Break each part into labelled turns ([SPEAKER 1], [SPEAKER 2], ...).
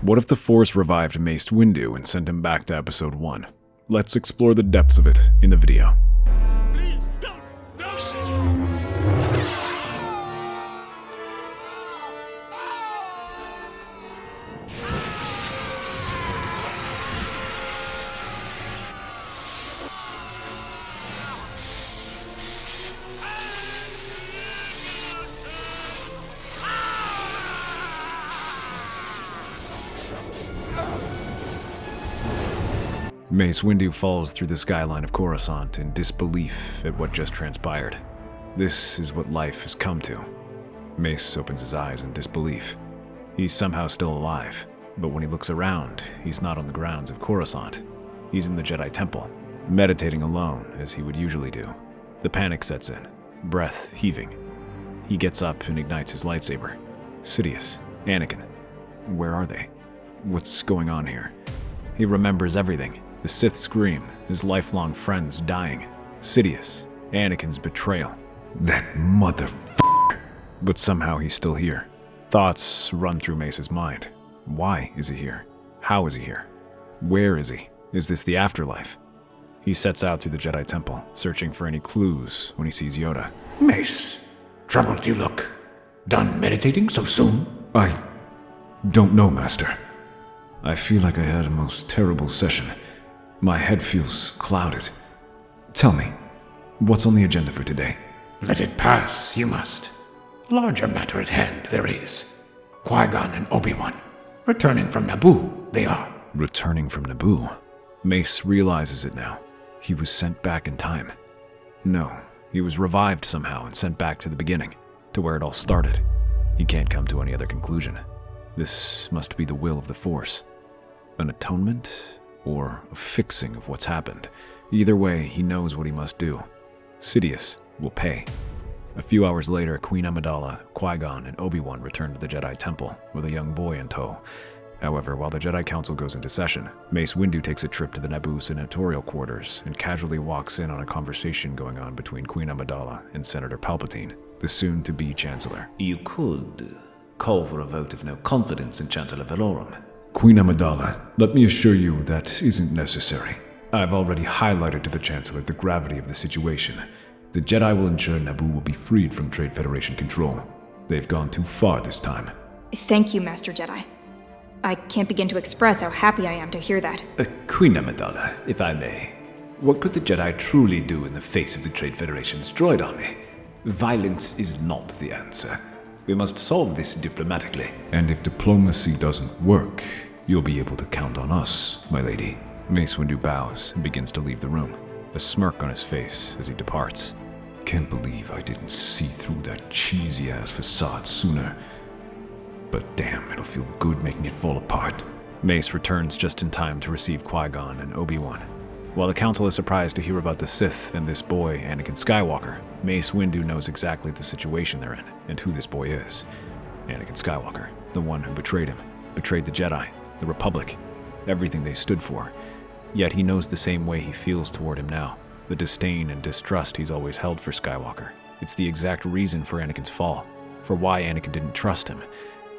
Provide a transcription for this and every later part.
[SPEAKER 1] What if the Force revived Mace Windu and sent him back to Episode 1? Let's explore the depths of it in the video.
[SPEAKER 2] Please, no!
[SPEAKER 1] Mace Windu falls through the skyline of Coruscant in disbelief at what just transpired. This is what life has come to. Mace opens his eyes in disbelief. He's somehow still alive, but when he looks around, he's not on the grounds of Coruscant. He's in the Jedi Temple, meditating alone as he would usually do. The panic sets in, breath heaving. He gets up and ignites his lightsaber. Sidious, Anakin, where are they? What's going on here? He remembers everything. The Sith scream, his lifelong friends dying. Sidious, Anakin's betrayal. That motherfucker. But somehow he's still here. Thoughts run through Mace's mind. Why is he here? How is he here? Where is he? Is this the afterlife? He sets out through the Jedi Temple, searching for any clues when he sees Yoda.
[SPEAKER 3] Mace, troubled you look. Done meditating so soon?
[SPEAKER 4] I don't know, Master. I feel like I had a most terrible session. My head feels clouded. Tell me, what's on the agenda for today?
[SPEAKER 3] Let it pass, you must. Larger matter at hand there is. Qui-Gon and Obi-Wan. Returning from Naboo, they are.
[SPEAKER 1] Returning from Naboo? Mace realizes it now. He was sent back in time. No, he was revived somehow and sent back to the beginning, to where it all started. He can't come to any other conclusion. This must be the will of the Force. An atonement, or a fixing of what's happened. Either way, he knows what he must do. Sidious will pay. A few hours later, Queen Amidala, Qui-Gon, and Obi-Wan return to the Jedi Temple, with a young boy in tow. However, while the Jedi Council goes into session, Mace Windu takes a trip to the Naboo senatorial quarters and casually walks in on a conversation going on between Queen Amidala and Senator Palpatine, the soon-to-be Chancellor.
[SPEAKER 5] You could call for a vote of no confidence in Chancellor Valorum.
[SPEAKER 4] Queen Amidala, let me assure you that isn't necessary. I've already highlighted to the Chancellor the gravity of the situation. The Jedi will ensure Naboo will be freed from Trade Federation control. They've gone too far this time.
[SPEAKER 6] Thank you, Master Jedi. I can't begin to express how happy I am to hear that.
[SPEAKER 5] Queen Amidala, if I may. What could the Jedi truly do in the face of the Trade Federation's droid army? Violence is not the answer. We must solve this diplomatically.
[SPEAKER 4] And if diplomacy doesn't work, you'll be able to count on us, my lady.
[SPEAKER 1] Mace Windu bows and begins to leave the room, a smirk on his face as he departs.
[SPEAKER 4] Can't believe I didn't see through that cheesy-ass facade sooner. But damn, it'll feel good making it fall apart.
[SPEAKER 1] Mace returns just in time to receive Qui-Gon and Obi-Wan. While the Council is surprised to hear about the Sith and this boy, Anakin Skywalker, Mace Windu knows exactly the situation they're in and who this boy is. Anakin Skywalker, the one who betrayed him, betrayed the Jedi, the Republic, everything they stood for. Yet he knows the same way he feels toward him now, the disdain and distrust he's always held for Skywalker. It's the exact reason for Anakin's fall, for why Anakin didn't trust him.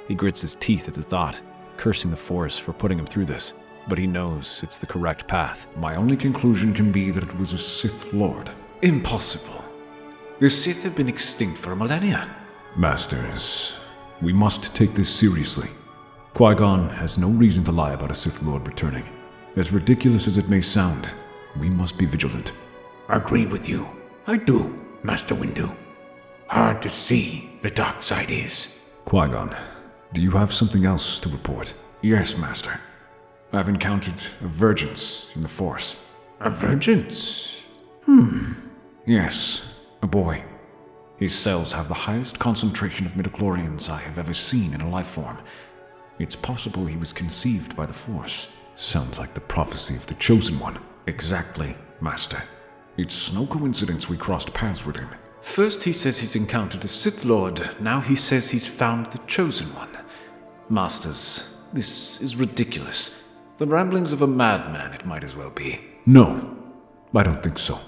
[SPEAKER 1] He grits his teeth at the thought, cursing the Force for putting him through this. But he knows it's the correct path.
[SPEAKER 4] My only conclusion can be that it was a Sith Lord.
[SPEAKER 5] Impossible. The Sith have been extinct for millennia.
[SPEAKER 4] Masters, we must take this seriously. Qui-Gon has no reason to lie about a Sith Lord returning. As ridiculous as it may sound, we must be vigilant.
[SPEAKER 3] Agree with you. I do, Master Windu. Hard to see the dark side is.
[SPEAKER 4] Qui-Gon, do you have something else to report?
[SPEAKER 3] Yes, Master.
[SPEAKER 4] I've encountered a vergence in the Force.
[SPEAKER 3] A vergence?
[SPEAKER 4] Yes, a boy. His cells have the highest concentration of midichlorians I have ever seen in a life form. It's possible he was conceived by the Force. Sounds like the prophecy of the Chosen One. Exactly, Master. It's no coincidence we crossed paths with him.
[SPEAKER 5] First he says he's encountered a Sith Lord, now he says he's found the Chosen One. Masters, this is ridiculous. The ramblings of a madman, it might as well be.
[SPEAKER 4] No, I don't think so.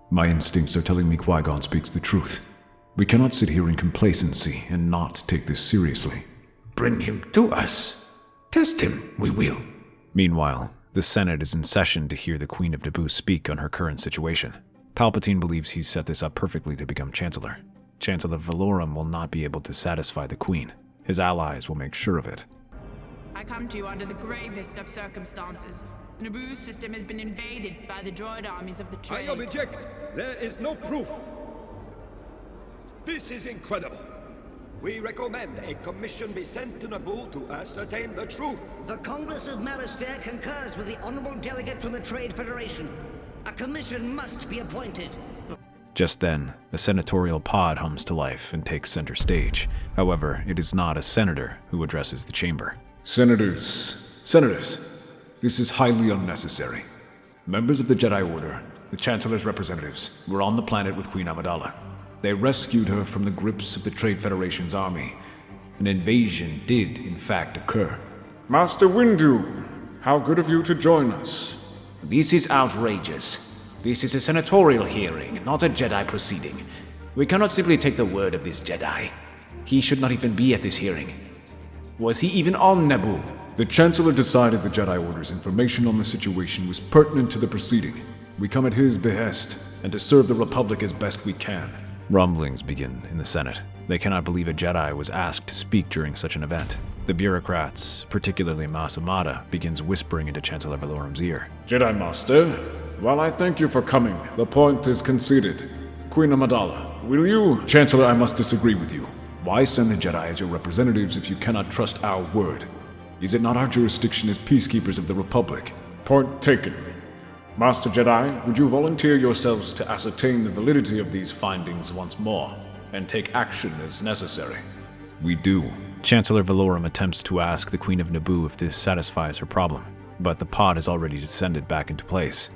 [SPEAKER 4] My instincts are telling me Qui-Gon speaks the truth. We cannot sit here in complacency and not take this seriously.
[SPEAKER 3] Bring him to us. Test him, we will.
[SPEAKER 1] Meanwhile, the Senate is in session to hear the Queen of Naboo speak on her current situation. Palpatine believes he's set this up perfectly to become Chancellor. Chancellor Valorum will not be able to satisfy the Queen. His allies will make sure of it.
[SPEAKER 7] I come to you under the gravest of circumstances. The Naboo system has been invaded by the droid armies of the
[SPEAKER 2] I
[SPEAKER 7] Trade.
[SPEAKER 2] object. There is no proof. This is incredible.
[SPEAKER 8] We recommend a commission be sent to Naboo to ascertain the truth.
[SPEAKER 9] The Congress of Malastare concurs with the Honorable Delegate from the Trade Federation. A commission must be appointed.
[SPEAKER 1] Just then, a senatorial pod hums to life and takes center stage. However, it is not a senator who addresses the chamber.
[SPEAKER 5] Senators, this is highly unnecessary. Members of the Jedi Order, the Chancellor's representatives, were on the planet with Queen Amidala. They rescued her from the grips of the Trade Federation's army. An invasion did, in fact, occur.
[SPEAKER 4] Master Windu, how good of you to join us.
[SPEAKER 5] This is outrageous. This is a senatorial hearing, not a Jedi proceeding. We cannot simply take the word of this Jedi. He should not even be at this hearing. Was he even on Naboo?
[SPEAKER 4] The Chancellor decided the Jedi Order's information on the situation was pertinent to the proceeding. We come at his behest,
[SPEAKER 5] And to serve the Republic as best we can.
[SPEAKER 1] Rumblings begin in the Senate. They cannot believe a Jedi was asked to speak during such an event. The bureaucrats, particularly Mas Amata, begins whispering into Chancellor Valorum's ear.
[SPEAKER 4] Jedi Master, while I thank you for coming, the point is conceded. Queen Amidala, will you?
[SPEAKER 5] Chancellor, I must disagree with you. Why send the Jedi as your representatives if you cannot trust our word? Is it not our jurisdiction as peacekeepers of the Republic?
[SPEAKER 4] Point taken. Master Jedi, would you volunteer yourselves to ascertain the validity of these findings once more, and take action as necessary?
[SPEAKER 1] We do. Chancellor Valorum attempts to ask the Queen of Naboo if this satisfies her problem, but the pod has already descended back into place.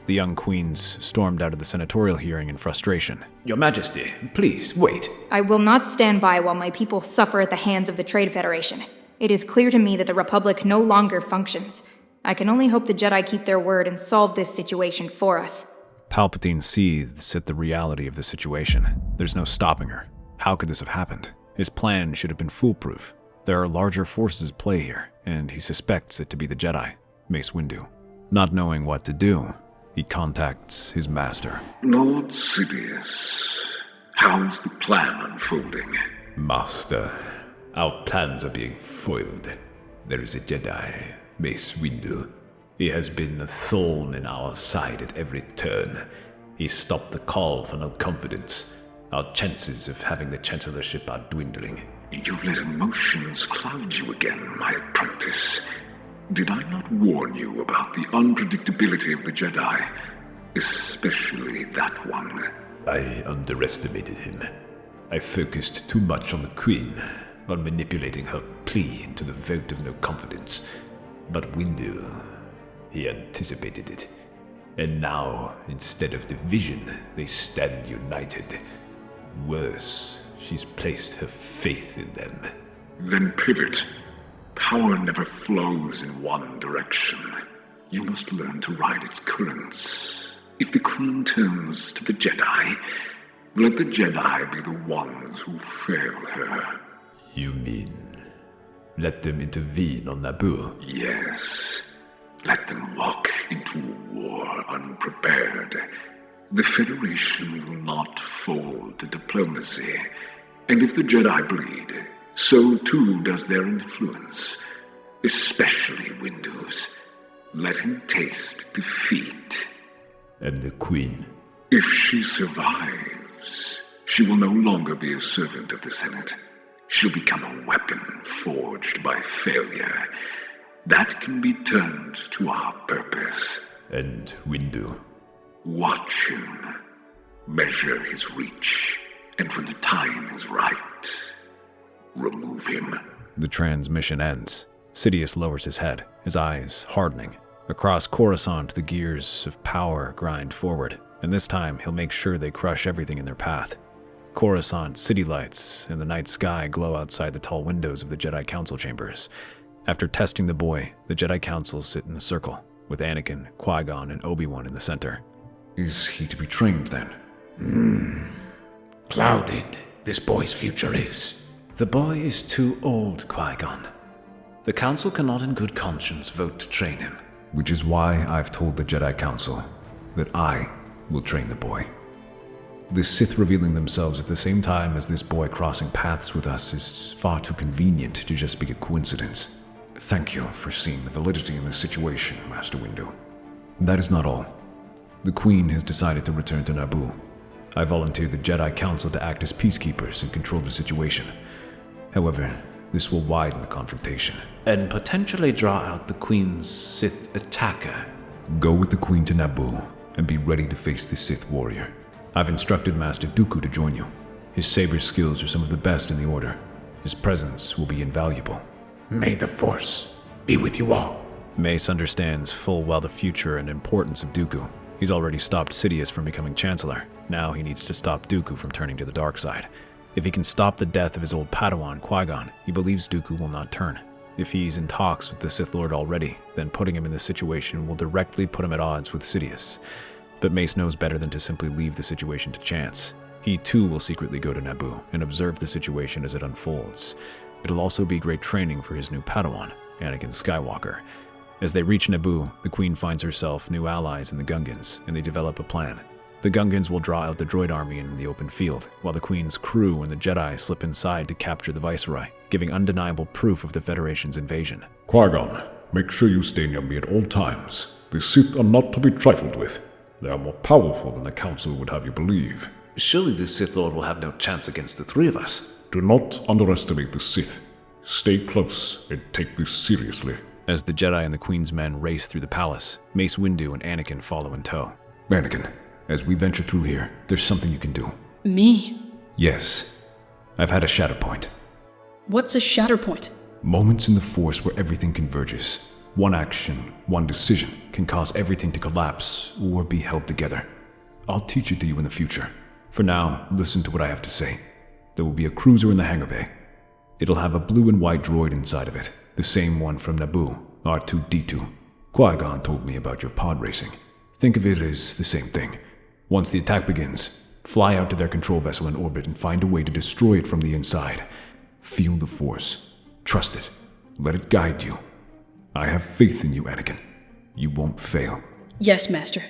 [SPEAKER 1] The young queens stormed out of the senatorial hearing in frustration.
[SPEAKER 5] Your Majesty, please, wait.
[SPEAKER 6] I will not stand by while my people suffer at the hands of the Trade Federation. It is clear to me that the Republic no longer functions. I can only hope the Jedi keep their word and solve this situation for us.
[SPEAKER 1] Palpatine seethes at the reality of the situation. There's no stopping her. How could this have happened? His plan should have been foolproof. There are larger forces at play here, and he suspects it to be the Jedi, Mace Windu. Not knowing what to do, he contacts his master.
[SPEAKER 10] Lord Sidious, how's the plan unfolding?
[SPEAKER 11] Master, our plans are being foiled. There is a Jedi, Mace Windu. He has been a thorn in our side at every turn. He stopped the call for no confidence. Our chances of having the Chancellorship are dwindling.
[SPEAKER 10] You let emotions cloud you again, my apprentice. Did I not warn you about the unpredictability of the Jedi? Especially that one.
[SPEAKER 11] I underestimated him. I focused too much on the Queen, on manipulating her plea into the vote of no confidence. But Windu, he anticipated it. And now, instead of division, they stand united. Worse, she's placed her faith in them.
[SPEAKER 10] Then pivot. Power never flows in one direction. You must learn to ride its currents. If the Queen turns to the Jedi, let the Jedi be the ones who fail her.
[SPEAKER 11] You mean, let them intervene on Naboo?
[SPEAKER 10] Yes. Let them walk into a war unprepared. The Federation will not fold to diplomacy. And if the Jedi bleed, so too does their influence. Especially Windu's. Let him taste defeat.
[SPEAKER 11] And the Queen?
[SPEAKER 10] If she survives, she will no longer be a servant of the Senate. She'll become a weapon forged by failure. That can be turned to our purpose.
[SPEAKER 11] And Windu?
[SPEAKER 10] Watch him. Measure his reach. And when the time is right, remove him.
[SPEAKER 1] The transmission ends. Sidious lowers his head, his eyes hardening. Across Coruscant, the gears of power grind forward, and this time he'll make sure they crush everything in their path. Coruscant city lights and the night sky glow outside the tall windows of the Jedi Council chambers. After testing the boy, the Jedi Council sit in a circle, with Anakin, Qui-Gon, and Obi-Wan in the center.
[SPEAKER 3] Is he to be trained then? Clouded, this boy's future is.
[SPEAKER 5] The boy is too old, Qui-Gon.
[SPEAKER 1] The Council cannot in good conscience vote to train him.
[SPEAKER 5] Which is why I've told the Jedi Council that I will train the boy. The Sith revealing themselves at the same time as this boy crossing paths with us is far too convenient to just be a coincidence. Thank you for seeing the validity in this situation, Master Windu. That is not all. The Queen has decided to return to Naboo. I volunteered the Jedi Council to act as peacekeepers and control the situation. However, this will widen the confrontation.
[SPEAKER 1] And potentially draw out the Queen's Sith attacker.
[SPEAKER 5] Go with the Queen to Naboo and be ready to face the Sith warrior. I've instructed Master Dooku to join you. His saber skills are some of the best in the Order. His presence will be invaluable.
[SPEAKER 3] May the Force be with you all.
[SPEAKER 1] Mace understands full well the future and importance of Dooku. He's already stopped Sidious from becoming Chancellor. Now he needs to stop Dooku from turning to the dark side. If he can stop the death of his old Padawan, Qui-Gon, he believes Dooku will not turn. If he's in talks with the Sith Lord already, then putting him in this situation will directly put him at odds with Sidious. But Mace knows better than to simply leave the situation to chance. He too will secretly go to Naboo and observe the situation as it unfolds. It'll also be great training for his new Padawan, Anakin Skywalker. As they reach Naboo, the Queen finds herself new allies in the Gungans, and they develop a plan. The Gungans will draw out the droid army in the open field, while the Queen's crew and the Jedi slip inside to capture the Viceroy, giving undeniable proof of the Federation's invasion.
[SPEAKER 5] Qui-Gon, make sure you stay near me at all times. The Sith are not to be trifled with. They are more powerful than the Council would have you believe.
[SPEAKER 1] Surely the Sith Lord will have no chance against the three of us.
[SPEAKER 5] Do not underestimate the Sith. Stay close and take this seriously.
[SPEAKER 1] As the Jedi and the Queen's men race through the palace, Mace Windu and Anakin follow in tow.
[SPEAKER 5] Anakin, as we venture through here, there's something you can do.
[SPEAKER 12] Me?
[SPEAKER 5] Yes. I've had a shatter point.
[SPEAKER 12] What's a shatter point?
[SPEAKER 5] Moments in the Force where everything converges. One action, one decision can cause everything to collapse or be held together. I'll teach it to you in the future. For now, listen to what I have to say. There will be a cruiser in the hangar bay. It'll have a blue and white droid inside of it, the same one from Naboo, R2-D2. Qui-Gon told me about your pod racing. Think of it as the same thing. Once the attack begins, fly out to their control vessel in orbit and find a way to destroy it from the inside. Feel the Force. Trust it. Let it guide you. I have faith in you, Anakin. You won't fail.
[SPEAKER 12] Yes, Master.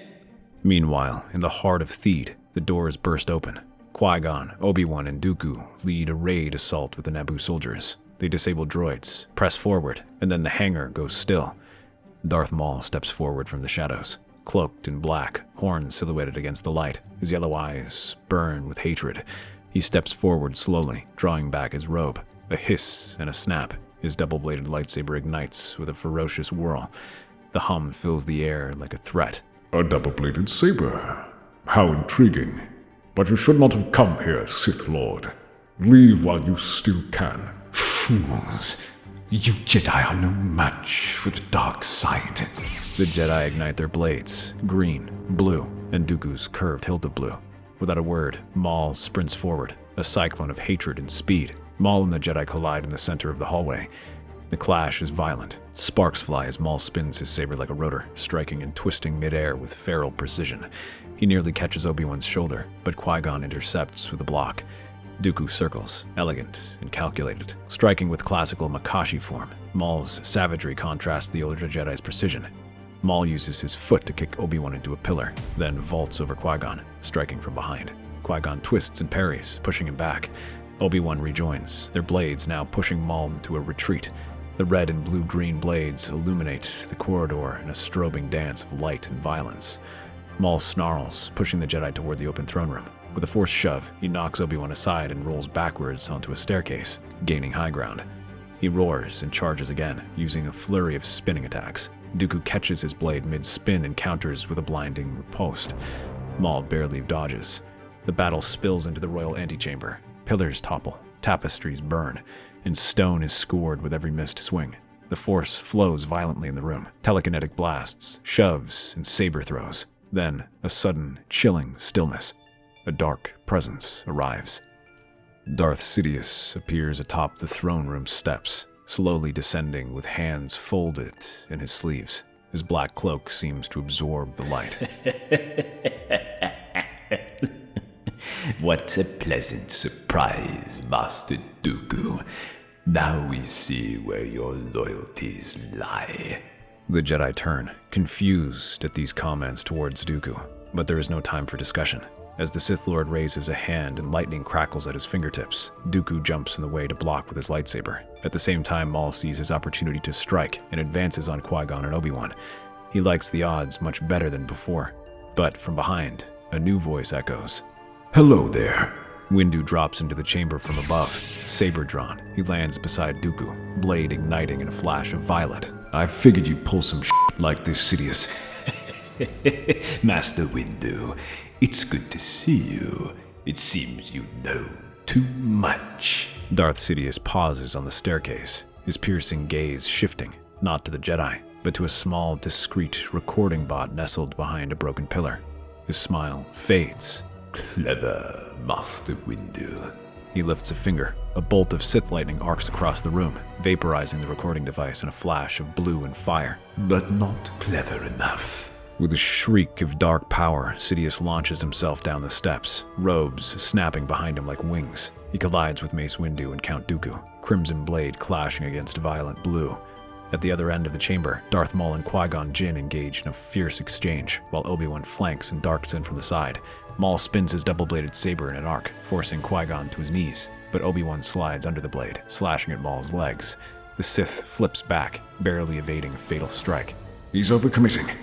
[SPEAKER 1] Meanwhile, in the heart of THUD, the doors burst open. Qui-Gon, Obi-Wan, and Dooku lead a raid assault with the Naboo soldiers. They disable droids, press forward, and then the hangar goes still. Darth Maul steps forward from the shadows, cloaked in black, horns silhouetted against the light. His yellow eyes burn with hatred. He steps forward slowly, drawing back his robe. A hiss and a snap. His double-bladed lightsaber ignites with a ferocious whirl. The hum fills the air like a threat.
[SPEAKER 5] A double-bladed saber. How intriguing. But you should not have come here, Sith Lord. Leave while you still can.
[SPEAKER 3] Fools. You Jedi are no match for the dark side.
[SPEAKER 1] The Jedi ignite their blades, green, blue, and Dooku's curved hilt of blue. Without a word, Maul sprints forward, a cyclone of hatred and speed. Maul and the Jedi collide in the center of the hallway. The clash is violent. Sparks fly as Maul spins his saber like a rotor, striking and twisting midair with feral precision. He nearly catches Obi-Wan's shoulder, but Qui-Gon intercepts with a block. Dooku circles, elegant and calculated, striking with classical Makashi form. Maul's savagery contrasts the older Jedi's precision. Maul uses his foot to kick Obi-Wan into a pillar, then vaults over Qui-Gon, striking from behind. Qui-Gon twists and parries, pushing him back. Obi-Wan rejoins, their blades now pushing Maul into a retreat. The red and blue-green blades illuminate the corridor in a strobing dance of light and violence. Maul snarls, pushing the Jedi toward the open throne room. With a forced shove, he knocks Obi-Wan aside and rolls backwards onto a staircase, gaining high ground. He roars and charges again, using a flurry of spinning attacks. Dooku catches his blade mid-spin and counters with a blinding riposte. Maul barely dodges. The battle spills into the royal antechamber. Pillars topple, tapestries burn, and stone is scored with every missed swing. The Force flows violently in the room. Telekinetic blasts, shoves, and saber throws. Then, a sudden, chilling stillness. A dark presence arrives. Darth Sidious appears atop the throne room steps, slowly descending with hands folded in his sleeves. His black cloak seems to absorb the light.
[SPEAKER 11] What a pleasant surprise, Master Dooku. Now we see where your loyalties lie.
[SPEAKER 1] The Jedi turn, confused at these comments towards Dooku, but there is no time for discussion. As the Sith Lord raises a hand and lightning crackles at his fingertips, Dooku jumps in the way to block with his lightsaber. At the same time, Maul sees his opportunity to strike and advances on Qui-Gon and Obi-Wan. He likes the odds much better than before. But from behind, a new voice echoes.
[SPEAKER 11] Hello there.
[SPEAKER 1] Windu drops into the chamber from above. Saber drawn, he lands beside Dooku, blade igniting in a flash of violet.
[SPEAKER 11] I figured you'd pull some shit like this, Sidious. Master Windu, it's good to see you. It seems you know too much.
[SPEAKER 1] Darth Sidious pauses on the staircase, his piercing gaze shifting, not to the Jedi, but to a small, discreet recording bot nestled behind a broken pillar. His smile fades.
[SPEAKER 11] Clever, Master Windu.
[SPEAKER 1] He lifts a finger. A bolt of Sith lightning arcs across the room, vaporizing the recording device in a flash of blue and fire.
[SPEAKER 11] But not clever enough.
[SPEAKER 1] With a shriek of dark power, Sidious launches himself down the steps, robes snapping behind him like wings. He collides with Mace Windu and Count Dooku, crimson blade clashing against violent blue. At the other end of the chamber, Darth Maul and Qui-Gon Jinn engage in a fierce exchange, while Obi-Wan flanks and darts in from the side. Maul spins his double-bladed saber in an arc, forcing Qui-Gon to his knees, but Obi-Wan slides under the blade, slashing at Maul's legs. The Sith flips back, barely evading a fatal strike.
[SPEAKER 5] He's overcommitting.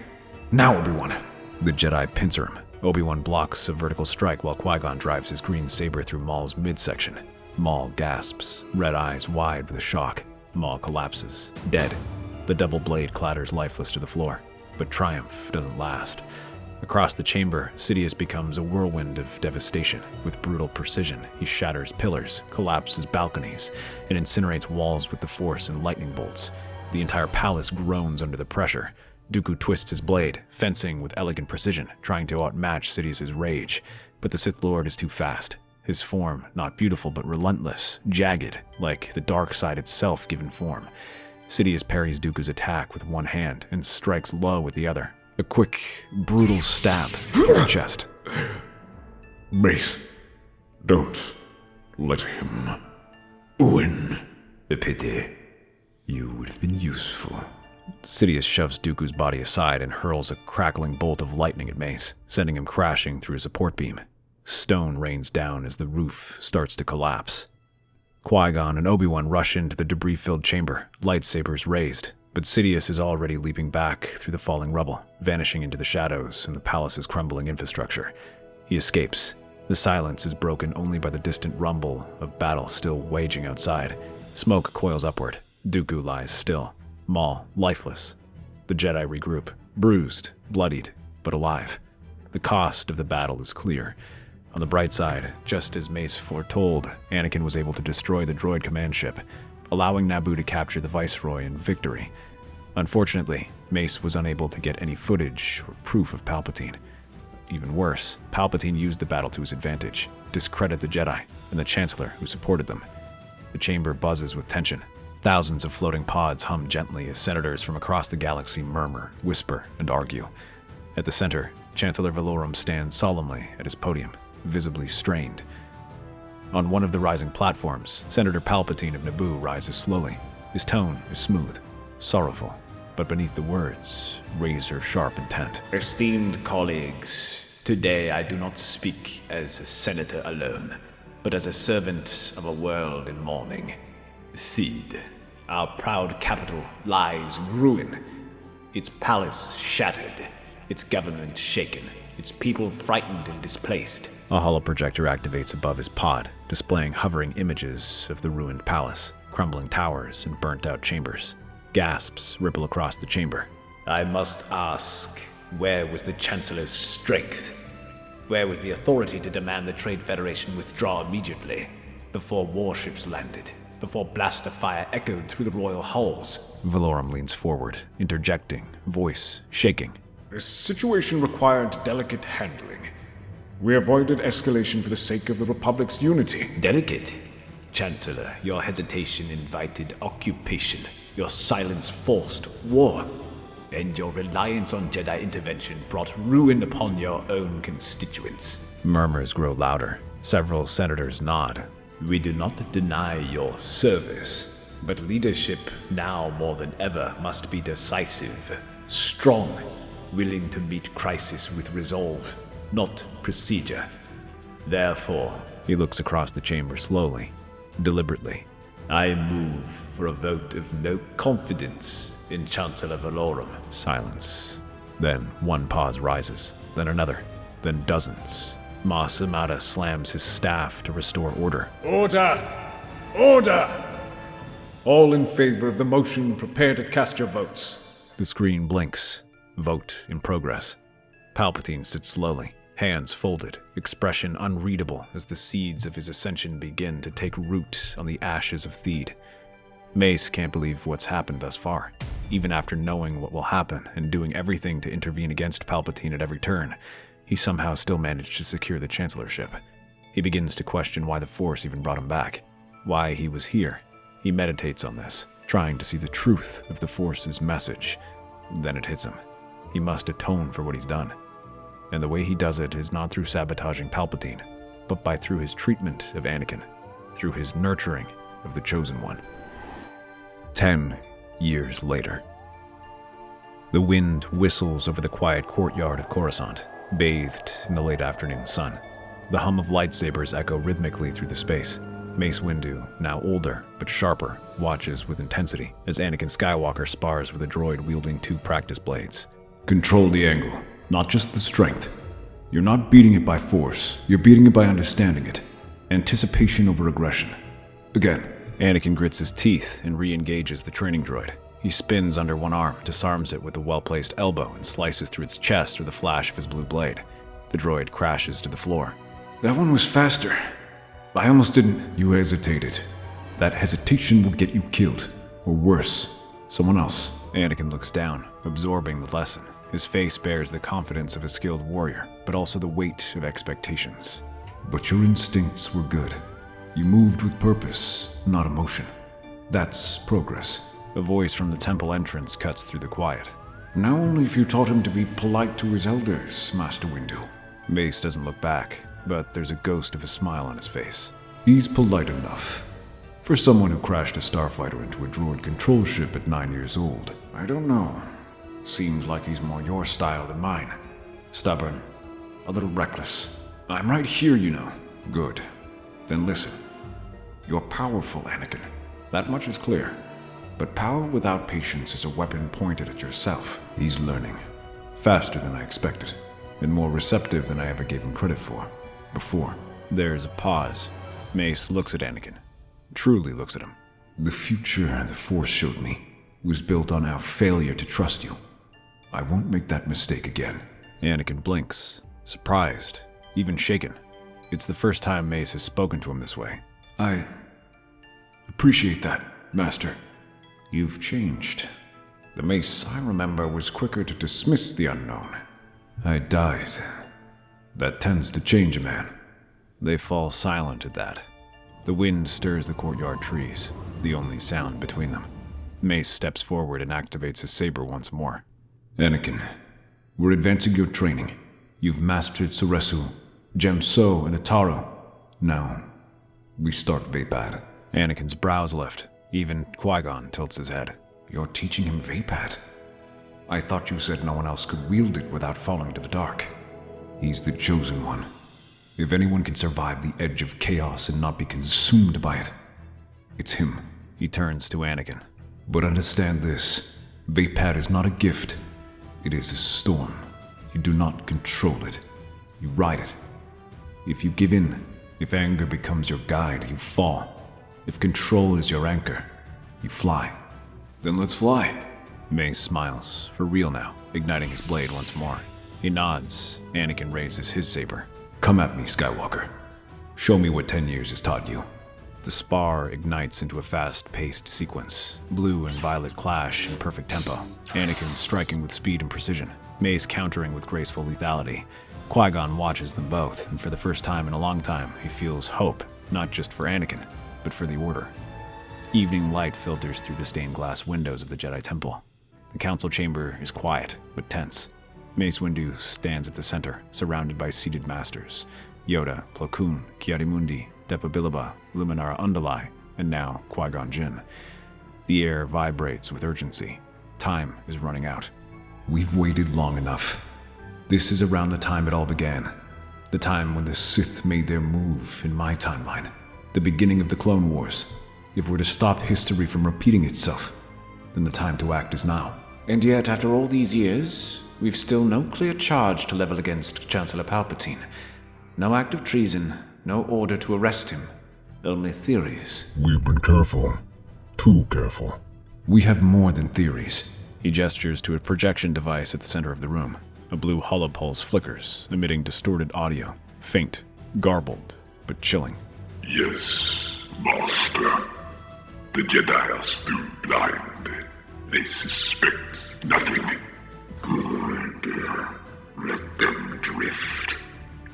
[SPEAKER 5] Now, Obi-Wan.
[SPEAKER 1] The Jedi pincer him. Obi-Wan blocks a vertical strike while Qui-Gon drives his green saber through Maul's midsection. Maul gasps, red eyes wide with shock. Maul collapses, dead. The double blade clatters lifeless to the floor, but triumph doesn't last. Across the chamber, Sidious becomes a whirlwind of devastation. With brutal precision, he shatters pillars, collapses balconies, and incinerates walls with the Force and lightning bolts. The entire palace groans under the pressure. Dooku twists his blade, fencing with elegant precision, trying to outmatch Sidious's rage. But the Sith Lord is too fast. His form, not beautiful but relentless, jagged, like the dark side itself given form. Sidious parries Dooku's attack with one hand and strikes low with the other. A quick, brutal stab to the chest.
[SPEAKER 5] Mace, don't let him win.
[SPEAKER 11] A pity. You would have been useful.
[SPEAKER 1] Sidious shoves Dooku's body aside and hurls a crackling bolt of lightning at Mace, sending him crashing through a support beam. Stone rains down as the roof starts to collapse. Qui-Gon and Obi-Wan rush into the debris-filled chamber, lightsabers raised, but Sidious is already leaping back through the falling rubble, vanishing into the shadows and the palace's crumbling infrastructure. He escapes. The silence is broken only by the distant rumble of battle still waging outside. Smoke coils upward. Dooku lies still. Maul, lifeless. The Jedi regroup, bruised, bloodied, but alive. The cost of the battle is clear. On the bright side, just as Mace foretold, Anakin was able to destroy the droid command ship, allowing Naboo to capture the Viceroy in victory. Unfortunately, Mace was unable to get any footage or proof of Palpatine. Even worse, Palpatine used the battle to his advantage, discredit the Jedi and the Chancellor who supported them. The chamber buzzes with tension. Thousands of floating pods hum gently as senators from across the galaxy murmur, whisper, and argue. At the center, Chancellor Valorum stands solemnly at his podium, visibly strained. On one of the rising platforms, Senator Palpatine of Naboo rises slowly. His tone is smooth, sorrowful, but beneath the words, razor-sharp intent.
[SPEAKER 13] Esteemed colleagues, today I do not speak as a senator alone, but as a servant of a world in mourning. THUD, our proud capital, lies in ruin. Its palace shattered, its government shaken, its people frightened and displaced.
[SPEAKER 1] A holoprojector activates above his pod, displaying hovering images of the ruined palace, crumbling towers, and burnt-out chambers. Gasps ripple across the chamber.
[SPEAKER 13] I must ask, where was the Chancellor's strength? Where was the authority to demand the Trade Federation withdraw immediately, before warships landed, before blaster fire echoed through the royal halls?
[SPEAKER 1] Valorum leans forward, interjecting, voice shaking.
[SPEAKER 5] This situation required delicate handling. We avoided escalation for the sake of the Republic's unity.
[SPEAKER 13] Delicate? Chancellor, your hesitation invited occupation. Your silence forced war. And your reliance on Jedi intervention brought ruin upon your own constituents.
[SPEAKER 1] Murmurs grow louder. Several senators nod.
[SPEAKER 11] We do not deny your service, but leadership now more than ever must be decisive, strong, willing to meet crisis with resolve, not procedure. Therefore,
[SPEAKER 1] he looks across the chamber slowly, deliberately.
[SPEAKER 11] I move for a vote of no confidence in Chancellor Valorum.
[SPEAKER 1] Silence. Then one pause rises, then another, then dozens. Mas Amada slams his staff to restore order.
[SPEAKER 5] Order! Order! All in favor of the motion, prepare to cast your votes.
[SPEAKER 1] The screen blinks. Vote in progress. Palpatine sits slowly, hands folded, expression unreadable as the seeds of his ascension begin to take root on the ashes of THUD. Mace can't believe what's happened thus far. Even after knowing what will happen and doing everything to intervene against Palpatine at every turn, he somehow still managed to secure the chancellorship. He begins to question why the Force even brought him back, why he was here. He meditates on this, trying to see the truth of the Force's message. Then it hits him. He must atone for what he's done. And the way he does it is not through sabotaging Palpatine, but through his treatment of Anakin, through his nurturing of the Chosen One. 10 years later. The wind whistles over the quiet courtyard of Coruscant, bathed in the late afternoon sun. The hum of lightsabers echo rhythmically through the space. Mace Windu, now older but sharper, watches with intensity as Anakin Skywalker spars with a droid wielding 2 practice blades.
[SPEAKER 5] Control the angle, not just the strength. You're not beating it by force, you're beating it by understanding it. Anticipation over aggression. Again.
[SPEAKER 1] Anakin grits his teeth and re-engages the training droid. He spins under one arm, disarms it with a well-placed elbow, and slices through its chest with a flash of his blue blade. The droid crashes to the floor.
[SPEAKER 5] That one was faster. I almost didn't. You hesitated. That hesitation will get you killed. Or worse, someone else.
[SPEAKER 1] Anakin looks down, absorbing the lesson. His face bears the confidence of a skilled warrior, but also the weight of expectations.
[SPEAKER 5] But your instincts were good. You moved with purpose, not emotion. That's progress.
[SPEAKER 1] A voice from the temple entrance cuts through the quiet.
[SPEAKER 5] Now only if you taught him to be polite to his elders, Master Windu.
[SPEAKER 1] Mace doesn't look back, but there's a ghost of a smile on his face.
[SPEAKER 5] He's polite enough. For someone who crashed a starfighter into a droid control ship at 9 years old. I don't know. Seems like he's more your style than mine. Stubborn. A little reckless. I'm right here, you know. Good. Then listen. You're powerful, Anakin. That much is clear. But power without patience is a weapon pointed at yourself. He's learning. Faster than I expected. And more receptive than I ever gave him credit for. Before.
[SPEAKER 1] There's a pause. Mace looks at Anakin. Truly looks at him.
[SPEAKER 5] The future the Force showed me was built on our failure to trust you. I won't make that mistake again.
[SPEAKER 1] Anakin blinks, surprised, even shaken. It's the first time Mace has spoken to him this way.
[SPEAKER 5] I appreciate that, Master. You've changed. The Mace I remember was quicker to dismiss the unknown. I died. That tends to change a man.
[SPEAKER 1] They fall silent at that. The wind stirs the courtyard trees, the only sound between them. Mace steps forward and activates his saber once more.
[SPEAKER 5] Anakin, we're advancing your training. You've mastered Soresu, Gemso, and Ataro. Now, we start Vapad.
[SPEAKER 1] Anakin's brows lift. Even Qui-Gon tilts his head.
[SPEAKER 5] You're teaching him Vapad? I thought you said no one else could wield it without falling to the dark. He's the chosen one. If anyone can survive the edge of chaos and not be consumed by it, it's him.
[SPEAKER 1] He turns to Anakin.
[SPEAKER 5] But understand this. Vapad is not a gift. It is a storm. You do not control it. You ride it. If you give in, if anger becomes your guide, you fall. If control is your anchor, you fly. Then let's fly.
[SPEAKER 1] Mace smiles, for real now, igniting his blade once more. He nods. Anakin raises his saber.
[SPEAKER 5] Come at me, Skywalker. Show me what 10 years has taught you.
[SPEAKER 1] The spar ignites into a fast-paced sequence. Blue and violet clash in perfect tempo. Anakin striking with speed and precision. Mace countering with graceful lethality. Qui-Gon watches them both, and for the first time in a long time, he feels hope, not just for Anakin, but for the Order. Evening light filters through the stained glass windows of the Jedi Temple. The council chamber is quiet, but tense. Mace Windu stands at the center, surrounded by seated masters. Yoda, Plo Koon, Ki-Adi-Mundi, Depa Billaba, Luminara Unduli, and now Qui-Gon Jinn. The air vibrates with urgency. Time is running out. We've waited long enough. This is around the time it all began. The time when the Sith made their move in my timeline. The beginning of the Clone Wars. If we're to stop history from repeating itself, then the time to act is now.
[SPEAKER 4] And yet, after all these years, we've still no clear charge to level against Chancellor Palpatine. No act of treason, no order to arrest him. Only theories.
[SPEAKER 14] We've been careful. Too careful.
[SPEAKER 1] We have more than theories. He gestures to a projection device at the center of the room. A blue holopulse flickers, emitting distorted audio. Faint, garbled, but chilling.
[SPEAKER 10] Yes, Master. The Jedi are still blind. They suspect nothing. Good. Let them drift.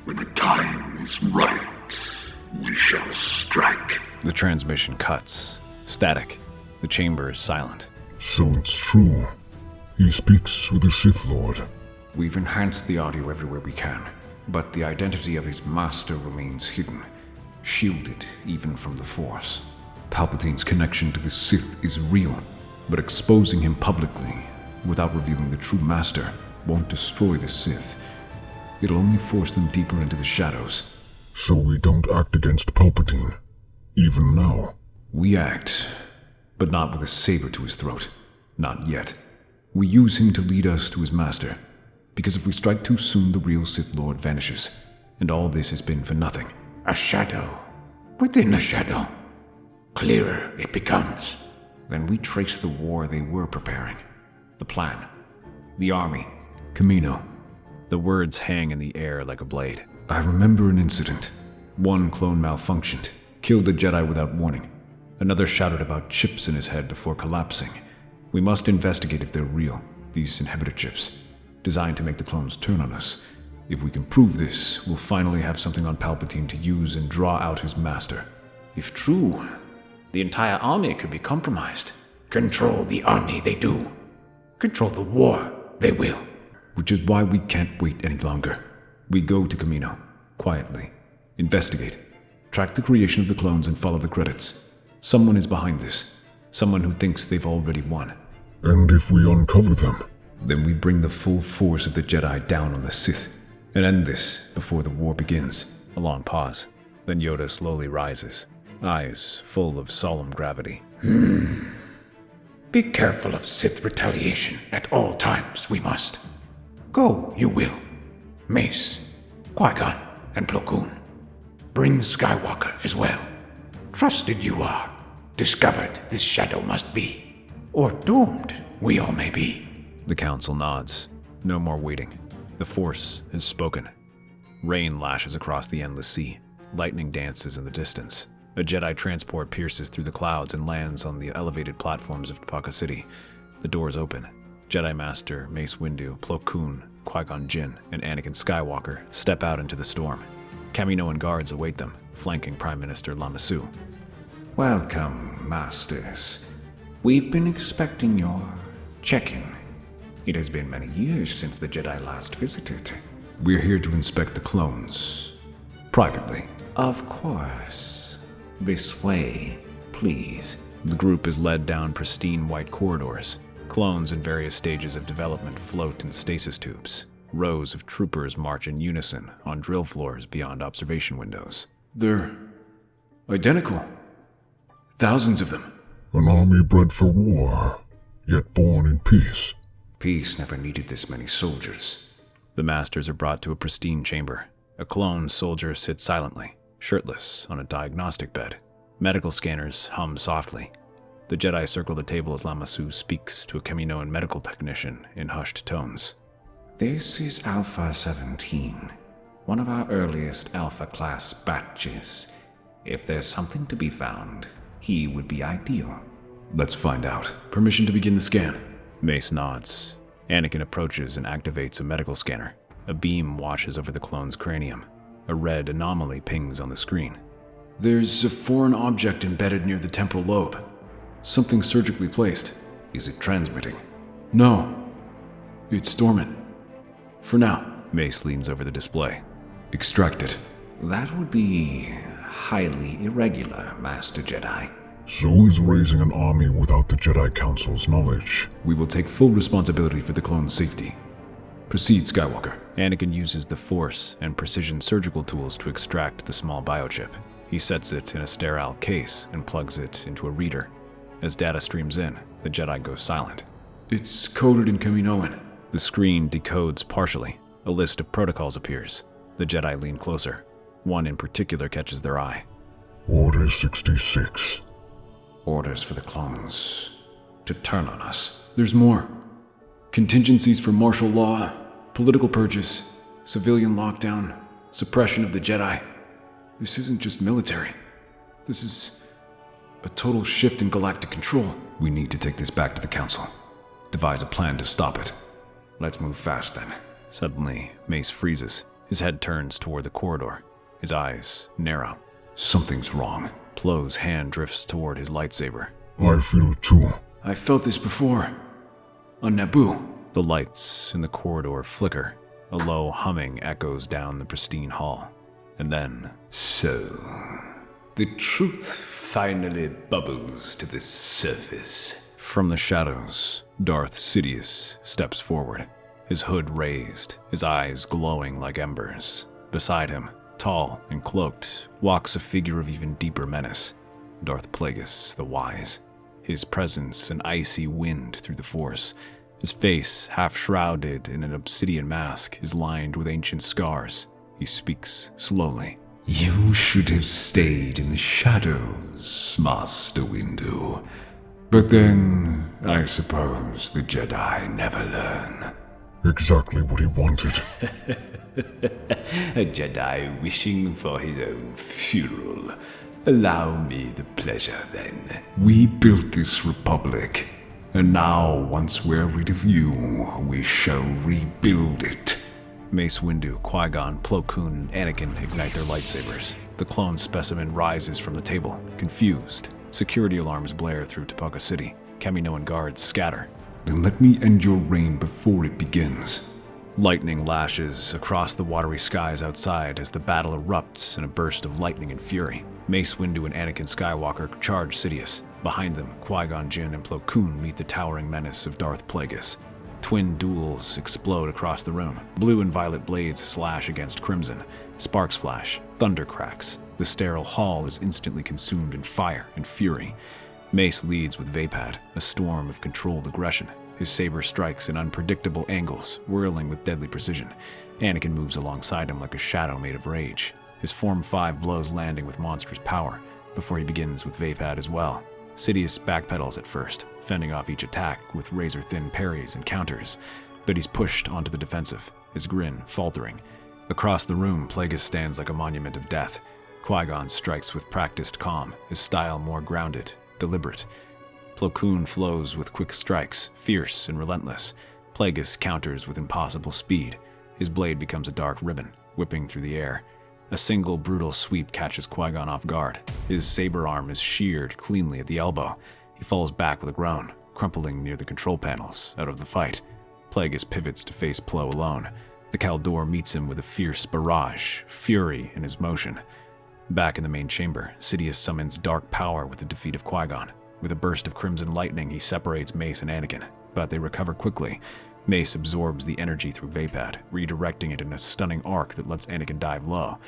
[SPEAKER 10] When the time is right, we shall strike.
[SPEAKER 1] The transmission cuts. Static. The chamber is silent.
[SPEAKER 14] So it's true. He speaks with the Sith Lord.
[SPEAKER 4] We've enhanced the audio everywhere we can, but the identity of his master remains hidden, shielded even from the Force.
[SPEAKER 1] Palpatine's connection to the Sith is real, but exposing him publicly, without revealing the true master, won't destroy the Sith. It'll only force them deeper into the shadows.
[SPEAKER 14] So we don't act against Palpatine, even now.
[SPEAKER 1] We act, but not with a saber to his throat. Not yet. We use him to lead us to his master, because if we strike too soon, the real Sith Lord vanishes, and all this has been for nothing.
[SPEAKER 3] A shadow within a shadow. Clearer it becomes.
[SPEAKER 4] Then we trace the war they were preparing. The plan. The army.
[SPEAKER 1] Kamino. The words hang in the air like a blade. I remember an incident. One clone malfunctioned, killed a Jedi without warning. Another shouted about chips in his head before collapsing. We must investigate if they're real, these inhibitor chips, designed to make the clones turn on us. If we can prove this, we'll finally have something on Palpatine to use and draw out his master.
[SPEAKER 4] If true, the entire army could be compromised.
[SPEAKER 3] Control the army they do. Control the war they will.
[SPEAKER 1] Which is why we can't wait any longer. We go to Kamino, quietly, investigate, track the creation of the clones and follow the credits. Someone is behind this. Someone who thinks they've already won.
[SPEAKER 14] And if we uncover them?
[SPEAKER 1] Then we bring the full force of the Jedi down on the Sith, and end this before the war begins. A long pause. Then Yoda slowly rises, eyes full of solemn gravity.
[SPEAKER 3] Be careful of Sith retaliation at all times, we must. Go, you will. Mace, Qui-Gon, and Plo Koon. Bring Skywalker as well. Trusted you are. Discovered this shadow must be. Or doomed we all may be.
[SPEAKER 1] The council nods. No more waiting. The Force has spoken. Rain lashes across the endless sea. Lightning dances in the distance. A Jedi transport pierces through the clouds and lands on the elevated platforms of Tapaka City. The doors open. Jedi Master Mace Windu, Plo Koon, Qui-Gon Jinn, and Anakin Skywalker step out into the storm. Kamino and guards await them, flanking Prime Minister Lama Su.
[SPEAKER 4] Welcome, Masters. We've been expecting your check-in. It has been many years since the Jedi last visited.
[SPEAKER 1] We're here to inspect the clones. Privately.
[SPEAKER 4] Of course. This way, please.
[SPEAKER 1] The group is led down pristine white corridors. Clones in various stages of development float in stasis tubes. Rows of troopers march in unison on drill floors beyond observation windows. They're identical. Thousands of them.
[SPEAKER 14] An army bred for war, yet born in peace.
[SPEAKER 4] Peace never needed this many soldiers.
[SPEAKER 1] The masters are brought to a pristine chamber. A clone soldier sits silently, shirtless, on a diagnostic bed. Medical scanners hum softly. The Jedi circle the table as Lama Su speaks to a Kaminoan medical technician in hushed tones.
[SPEAKER 4] This is Alpha 17, one of our earliest Alpha-class batches. If there's something to be found, he would be ideal.
[SPEAKER 1] Let's find out. Permission to begin the scan. Mace nods. Anakin approaches and activates a medical scanner. A beam washes over the clone's cranium. A red anomaly pings on the screen. There's a foreign object embedded near the temporal lobe. Something surgically placed.
[SPEAKER 4] Is it transmitting?
[SPEAKER 1] No. It's dormant. For now. Mace leans over the display. Extract it.
[SPEAKER 4] That would be highly irregular, Master Jedi.
[SPEAKER 14] So is raising an army without the Jedi Council's knowledge.
[SPEAKER 1] We will take full responsibility for the clone's safety. Proceed, Skywalker. Anakin uses the Force and precision surgical tools to extract the small biochip. He sets it in a sterile case and plugs it into a reader. As data streams in, the Jedi goes silent.
[SPEAKER 5] It's coded in Kaminoan.
[SPEAKER 1] The screen decodes partially. A list of protocols appears. The Jedi lean closer. One in particular catches their eye.
[SPEAKER 14] Order 66.
[SPEAKER 4] Orders for the clones to turn on us.
[SPEAKER 5] There's more. Contingencies for martial law, political purges, civilian lockdown, suppression of the Jedi. This isn't just military. This is a total shift in galactic control.
[SPEAKER 4] We need to take this back to the Council. Devise a plan to stop it. Let's move fast then.
[SPEAKER 1] Suddenly, Mace freezes. His head turns toward the corridor. His eyes narrow.
[SPEAKER 4] Something's wrong.
[SPEAKER 1] Plo's hand drifts toward his lightsaber.
[SPEAKER 14] I feel it too.
[SPEAKER 5] I felt this before. On Naboo.
[SPEAKER 1] The lights in the corridor flicker. A low humming echoes down the pristine hall. And then,
[SPEAKER 11] so, the truth finally bubbles to the surface.
[SPEAKER 1] From the shadows, Darth Sidious steps forward, his hood raised, his eyes glowing like embers. Beside him, tall and cloaked, walks a figure of even deeper menace, Darth Plagueis the Wise. His presence an icy wind through the Force. His face, half shrouded in an obsidian mask, is lined with ancient scars. He speaks slowly.
[SPEAKER 11] You should have stayed in the shadows, Master Windu. But then, I suppose the Jedi never learn.
[SPEAKER 14] Exactly what he wanted.
[SPEAKER 11] A Jedi wishing for his own funeral. Allow me the pleasure, then. We built this republic, and now, once we're rid of you, we shall rebuild it.
[SPEAKER 1] Mace Windu, Qui-Gon, Plo Koon, and Anakin ignite their lightsabers. The clone specimen rises from the table, confused. Security alarms blare through Tapaka City. Kamino and guards scatter.
[SPEAKER 11] Then let me end your reign before it begins.
[SPEAKER 1] Lightning lashes across the watery skies outside as the battle erupts in a burst of lightning and fury. Mace Windu and Anakin Skywalker charge Sidious. Behind them, Qui-Gon Jinn and Plo Koon meet the towering menace of Darth Plagueis. Twin duels explode across the room. Blue and violet blades slash against crimson. Sparks flash. Thunder cracks. The sterile hall is instantly consumed in fire and fury. Mace leads with Vapad, a storm of controlled aggression. His saber strikes in unpredictable angles, whirling with deadly precision. Anakin moves alongside him like a shadow made of rage. His Form 5 blows landing with monstrous power, before he begins with Vapad as well. Sidious backpedals at first, fending off each attack with razor-thin parries and counters, but he's pushed onto the defensive, his grin faltering. Across the room, Plagueis stands like a monument of death. Qui-Gon strikes with practiced calm, his style more grounded, deliberate. Plo Koon flows with quick strikes, fierce and relentless. Plagueis counters with impossible speed. His blade becomes a dark ribbon, whipping through the air. A single brutal sweep catches Qui-Gon off guard. His saber arm is sheared cleanly at the elbow. He falls back with a groan, crumpling near the control panels, out of the fight. Plagueis pivots to face Plo alone. The Caldor meets him with a fierce barrage, fury in his motion. Back in the main chamber, Sidious summons dark power with the defeat of Qui-Gon. With a burst of crimson lightning, he separates Mace and Anakin, but they recover quickly. Mace absorbs the energy through Vapad, redirecting it in a stunning arc that lets Anakin dive low.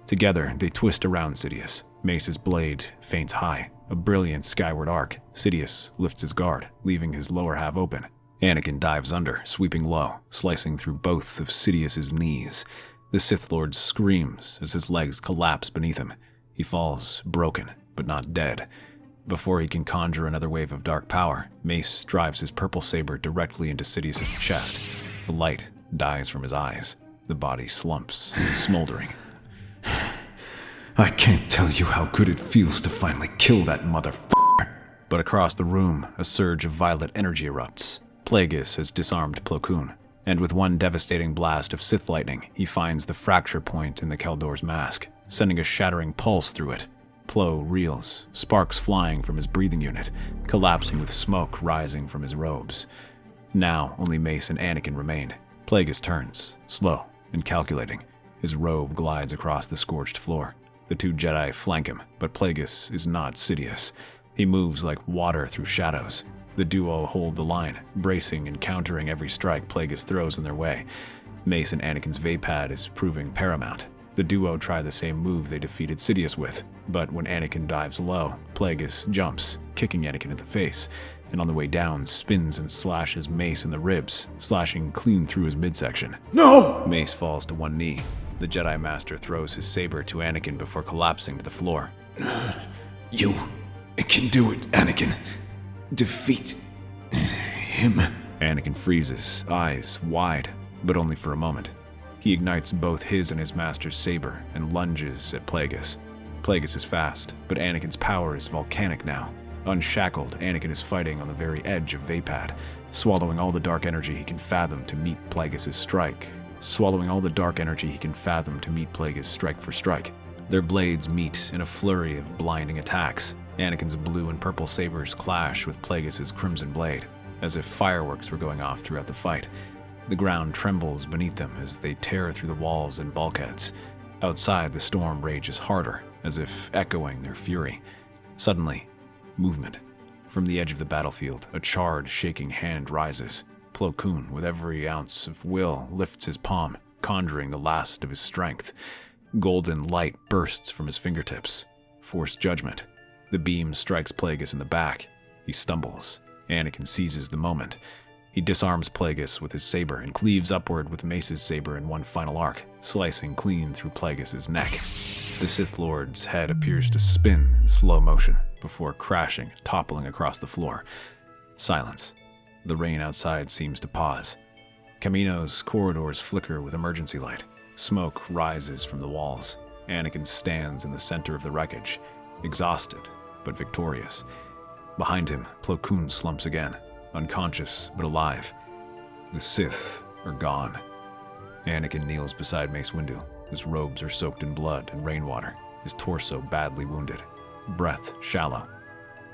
[SPEAKER 1] Together, they twist around Sidious. Mace's blade feints high, a brilliant skyward arc. Sidious lifts his guard, leaving his lower half open. Anakin dives under, sweeping low, slicing through both of Sidious's knees. The Sith Lord screams as his legs collapse beneath him. He falls, broken, but not dead. Before he can conjure another wave of dark power, Mace drives his purple saber directly into Sidious's chest. The light dies from his eyes. The body slumps, smoldering.
[SPEAKER 5] I can't tell you how good it feels to finally kill that motherfucker.
[SPEAKER 1] But across the room, a surge of violet energy erupts. Plagueis has disarmed Plo Koon, and with one devastating blast of Sith lightning, he finds the fracture point in the Caldor's mask, sending a shattering pulse through it. Plo reels, sparks flying from his breathing unit, collapsing with smoke rising from his robes. Now only Mace and Anakin remained. Plagueis turns, slow and calculating. His robe glides across the scorched floor. The two Jedi flank him, but Plagueis is not Sidious. He moves like water through shadows. The duo hold the line, bracing and countering every strike Plagueis throws in their way. Mace and Anakin's Vapad is proving paramount. The duo try the same move they defeated Sidious with, but when Anakin dives low, Plagueis jumps, kicking Anakin in the face, and on the way down spins and slashes Mace in the ribs, slashing clean through his midsection.
[SPEAKER 5] No!
[SPEAKER 1] Mace falls to one knee. The Jedi Master throws his saber to Anakin before collapsing to the floor.
[SPEAKER 3] You can do it, Anakin. Defeat him.
[SPEAKER 1] Anakin freezes, eyes wide, but only for a moment. He ignites both his and his master's saber and lunges at Plagueis. Plagueis is fast, but Anakin's power is volcanic now. Unshackled, Anakin is fighting on the very edge of Vapad, swallowing all the dark energy he can fathom to meet Plagueis' strike. Strike for strike. Their blades meet in a flurry of blinding attacks. Anakin's blue and purple sabers clash with Plagueis' crimson blade, as if fireworks were going off throughout the fight. The ground trembles beneath them as they tear through the walls and bulkheads. Outside, the storm rages harder, as if echoing their fury. Suddenly, movement. From the edge of the battlefield, a charred, shaking hand rises. Plo Koon, with every ounce of will, lifts his palm, conjuring the last of his strength. Golden light bursts from his fingertips. Forced judgment. The beam strikes Plagueis in the back. He stumbles. Anakin seizes the moment. He disarms Plagueis with his saber and cleaves upward with Mace's saber in one final arc, slicing clean through Plagueis' neck. The Sith Lord's head appears to spin in slow motion before crashing, toppling across the floor. Silence. The rain outside seems to pause. Kamino's corridors flicker with emergency light. Smoke rises from the walls. Anakin stands in the center of the wreckage, exhausted but victorious. Behind him, Plo Koon slumps again, unconscious but alive. The Sith are gone. Anakin kneels beside Mace Windu. His robes are soaked in blood and rainwater, his torso badly wounded, breath shallow.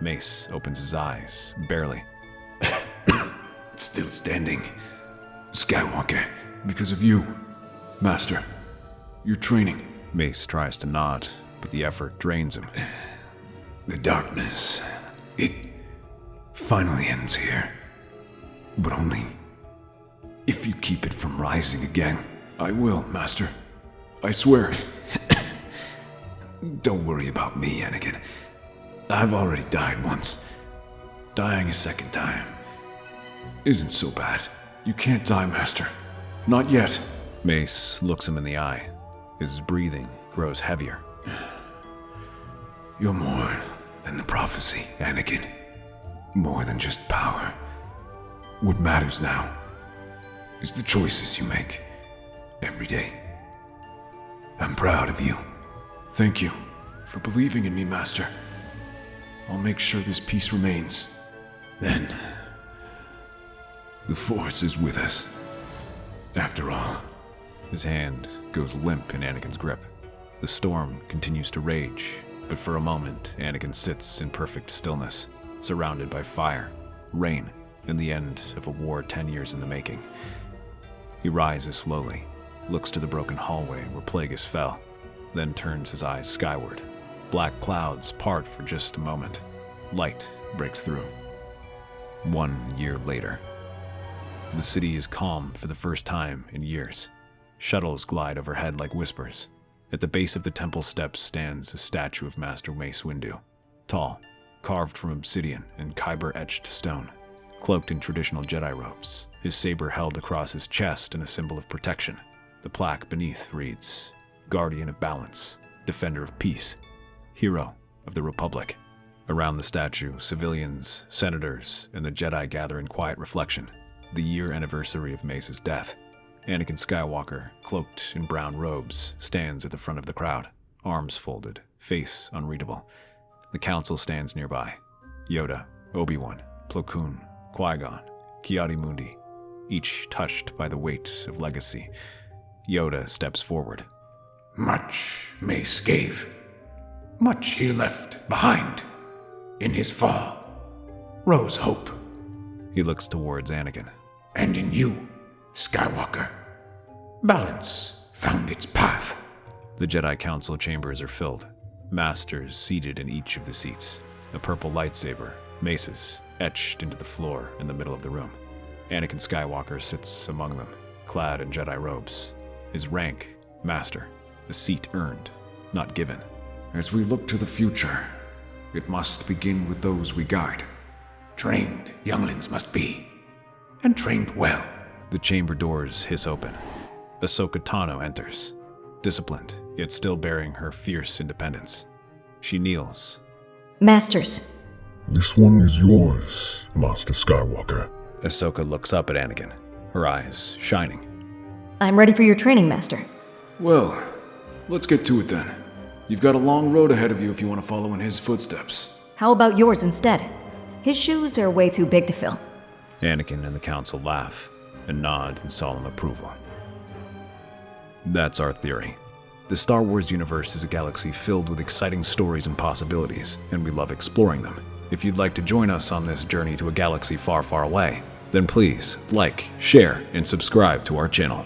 [SPEAKER 1] Mace opens his eyes, barely.
[SPEAKER 3] Still standing. Skywalker, because of you, Master. Your training.
[SPEAKER 1] Mace tries to nod, but the effort drains him.
[SPEAKER 3] The darkness, it finally ends here. But only if you keep it from rising again.
[SPEAKER 5] I will, Master. I swear.
[SPEAKER 3] Don't worry about me, Anakin. I've already died once. Dying a second time isn't so bad.
[SPEAKER 5] You can't die, Master. Not yet.
[SPEAKER 1] Mace looks him in the eye. His breathing grows heavier.
[SPEAKER 3] You're more than the prophecy, Anakin. More than just power. What matters now is the choices you make every day. I'm proud of you.
[SPEAKER 5] Thank you for believing in me, Master. I'll make sure this peace remains.
[SPEAKER 3] Then, the Force is with us. After all.
[SPEAKER 1] His hand goes limp in Anakin's grip. The storm continues to rage, but for a moment, Anakin sits in perfect stillness, surrounded by fire, rain, and the end of a war 10 years in the making. He rises slowly, looks to the broken hallway where Plagueis fell, then turns his eyes skyward. Black clouds part for just a moment. Light breaks through. 1 year later. The city is calm for the first time in years. Shuttles glide overhead like whispers. At the base of the temple steps stands a statue of Master Mace Windu. Tall, carved from obsidian and kyber-etched stone. Cloaked in traditional Jedi robes, his saber held across his chest in a symbol of protection. The plaque beneath reads, Guardian of Balance, Defender of Peace, Hero of the Republic. Around the statue, civilians, senators, and the Jedi gather in quiet reflection. The year anniversary of Mace's death. Anakin Skywalker, cloaked in brown robes, stands at the front of the crowd, arms folded, face unreadable. The council stands nearby. Yoda, Obi-Wan, Plo Koon, Qui-Gon, Ki-Adi-Mundi, each touched by the weight of legacy. Yoda steps forward.
[SPEAKER 3] Much Mace gave. Much he left behind. In his fall, rose hope.
[SPEAKER 1] He looks towards Anakin.
[SPEAKER 3] And in you, Skywalker, balance found its path.
[SPEAKER 1] The Jedi Council chambers are filled, masters seated in each of the seats, a purple lightsaber, maces, etched into the floor in the middle of the room. Anakin Skywalker sits among them, clad in Jedi robes. His rank, Master, a seat earned, not given.
[SPEAKER 4] As we look to the future, it must begin with those we guide.
[SPEAKER 3] Trained younglings must be, and trained well.
[SPEAKER 1] The chamber doors hiss open. Ahsoka Tano enters, disciplined, yet still bearing her fierce independence. She kneels.
[SPEAKER 14] Masters. This one is yours, Master Skywalker.
[SPEAKER 1] Ahsoka looks up at Anakin, her eyes shining.
[SPEAKER 14] I'm ready for your training, Master.
[SPEAKER 5] Well, let's get to it then. You've got a long road ahead of you if you want to follow in his footsteps.
[SPEAKER 14] How about yours instead? His shoes are way too big to fill.
[SPEAKER 1] Anakin and the Council laugh and nod in solemn approval. That's our theory. The Star Wars universe is a galaxy filled with exciting stories and possibilities, and we love exploring them. If you'd like to join us on this journey to a galaxy far, far away, then please like, share, and subscribe to our channel.